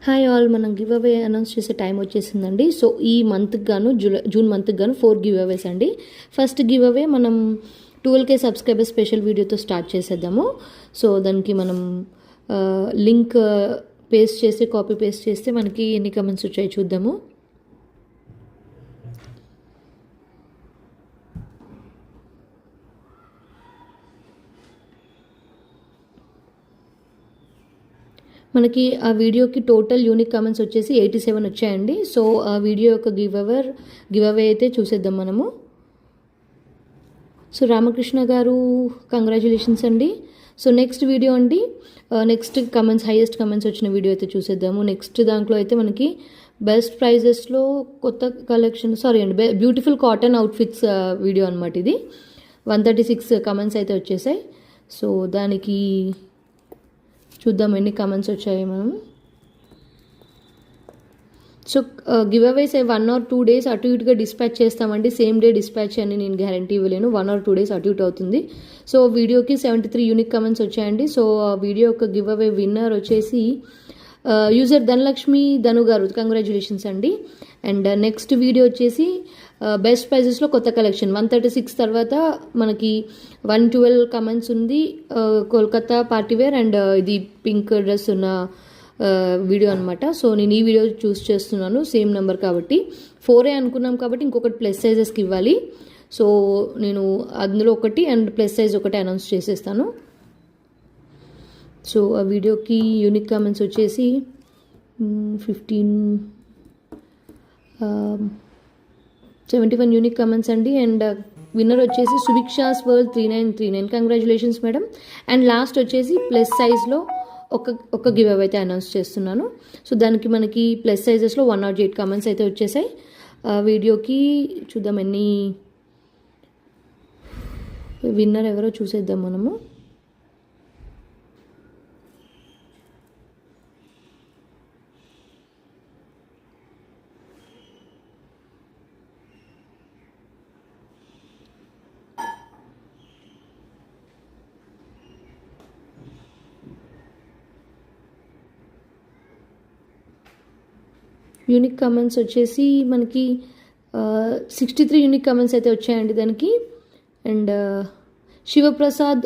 Hi all, మనం give away announce చేసే time వచ్చేసిందండి. సో ఈ మంత్కి గాను జూన్ మంత్కి గాను 4 గివ్ అవేస్ అండి. ఫస్ట్ గివ్ అవే మనం 12K సబ్స్క్రైబర్ స్పెషల్ వీడియోతో స్టార్ట్ చేసేద్దాము. సో దానికి మనం లింక్ కాపీ పేస్ట్ చేస్తే మనకి ఎన్ని కమెంట్స్ వచ్చాయి చూద్దాము. మనకి ఆ వీడియోకి టోటల్ యూనిక్ కామెంట్స్ వచ్చేసి 87 వచ్చాయండి. సో ఆ వీడియో యొక్క గివ్ అవే అయితే చూసేద్దాం మనము. సో రామకృష్ణ గారు కంగ్రాచులేషన్స్ అండి. సో నెక్స్ట్ వీడియో అండి, నెక్స్ట్ హైయెస్ట్ కమెంట్స్ వచ్చిన వీడియో అయితే చూసేద్దాము. నెక్స్ట్ దాంట్లో అయితే మనకి బెస్ట్ ప్రైజెస్లో కొత్త collection beautiful cotton outfits video అనమాట. ఇది 136 కమెంట్స్ అయితే వచ్చేసాయి. సో దానికి చూద్దాం ఎన్ని కమెంట్స్ వచ్చాయి మనం. So giveaways 1 or 2 days అటు ఇటుగా డిస్పాచ్ చేస్తామండి. సేమ్ డే డిస్పాచ్ అని నేను గ్యారంటీ ఇవ్వలేను, 1 or 2 days అటు ఇటు అవుతుంది. సో వీడియోకి 73 యూనిక్ కమెంట్స్ వచ్చాయండి. సో ఆ వీడియో యొక్క గివ్ అవే విన్నర్ వచ్చేసి యూజర్ ధనలక్ష్మి ధను గారు, కంగ్రాచులేషన్స్ అండి. అండ్ నెక్స్ట్ వీడియో వచ్చేసి బెస్ట్ ప్రైజెస్లో కొత్త కలెక్షన్ 136 తర్వాత మనకి 112 కమెంట్స్ ఉంది. కోల్కతా పార్టీవేర్ అండ్ ఇది పింక్ డ్రెస్ ఉన్న వీడియో అనమాట. సో నేను ఈ వీడియో చూస్ చేస్తున్నాను, సేమ్ నెంబర్ కాబట్టి 4 అనుకున్నాం కాబట్టి ఇంకొకటి ప్లస్ సైజెస్కి ఇవ్వాలి. సో నేను అందులో ఒకటి అండ్ ప్లస్ సైజ్ ఒకటి అనౌన్స్ చేసేస్తాను. సో ఆ వీడియోకి యూనిక్ కామెంట్స్ వచ్చేసి 71 యూనిక్ కామెంట్స్ అండి. అండ్ విన్నర్ వచ్చేసి Subhiksha's world 3939, congratulations madam. And last వచ్చేసి ప్లస్ సైజ్లో ఒక గివ్ అవే అయితే అనౌన్స్ చేస్తున్నాను. సో దానికి మనకి ప్లస్ సైజెస్లో 108 కామెంట్స్ అయితే వచ్చేసాయి. వీడియోకి చూద్దాం ఎన్ని విన్నర్ ఎవరో చూసేద్దాం మనము. యూనిక్ కమెంట్స్ వచ్చేసి మనకి 63 యూనిక్ కమెంట్స్ అయితే వచ్చాయండి దానికి. అండ్ శివప్రసాద్